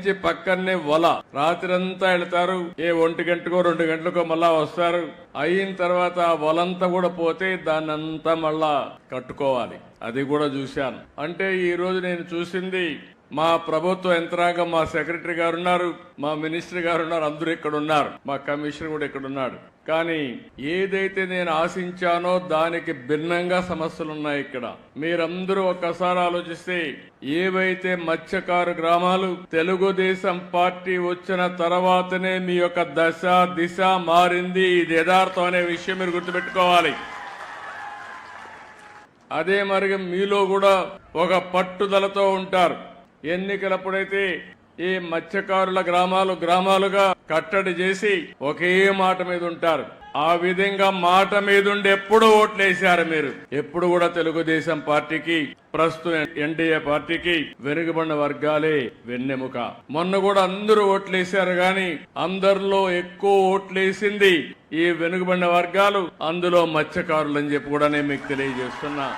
నుంచి పక్కనే వల రాత్రంతా వెళ్తారు. 1 గంటకో 2 గంటలకో మళ్ళా వస్తారు. అయిన తర్వాత ఆ వలంతా కూడా పోతే దాన్ని అంతా మళ్ళా కట్టుకోవాలి. అది కూడా చూశాను. అంటే ఈ రోజు నేను చూసింది మా ప్రభుత్వ యంత్రాంగం, మా సెక్రటరీ గారు ఉన్నారు, మా మినిస్టర్ గారు ఉన్నారు, అందరూ ఇక్కడ ఉన్నారు, మా కమిషనర్ కూడా ఇక్కడ ఉన్నాడు. కానీ ఏదైతే నేను ఆశించానో దానికి భిన్నంగా సమస్యలు ఉన్నాయి ఇక్కడ. మీరందరూ ఒక్కసారి ఆలోచిస్తే ఏవైతే మత్స్యకారు గ్రామాలు తెలుగుదేశం పార్టీ వచ్చిన తర్వాతనే మీ యొక్క దశ దిశ మారింది. ఇది యథార్థం అనే విషయం మీరు గుర్తుపెట్టుకోవాలి. అదే మరి మీలో కూడా ఒక పట్టుదలతో ఉంటారు. ఎన్నికలప్పుడైతే ఈ మత్స్యకారుల గ్రామాలుగా కట్టడి చేసి ఒకే మాట మీద ఉంటారు. ఆ విధంగా మాట మీదుండి ఎప్పుడు ఓట్లేశారు మీరు. ఎప్పుడు కూడా తెలుగుదేశం పార్టీకి, ప్రస్తుతం ఎన్డీఏ పార్టీకి వెనుకబడిన వర్గాలే వెన్నెముక. మొన్న కూడా అందరూ ఓట్లేశారు, గాని అందరిలో ఎక్కువ ఓట్లేసింది ఈ వెనుకబడిన వర్గాలు, అందులో మత్స్యకారులు అని చెప్పి కూడా నేను మీకు తెలియజేస్తున్నా.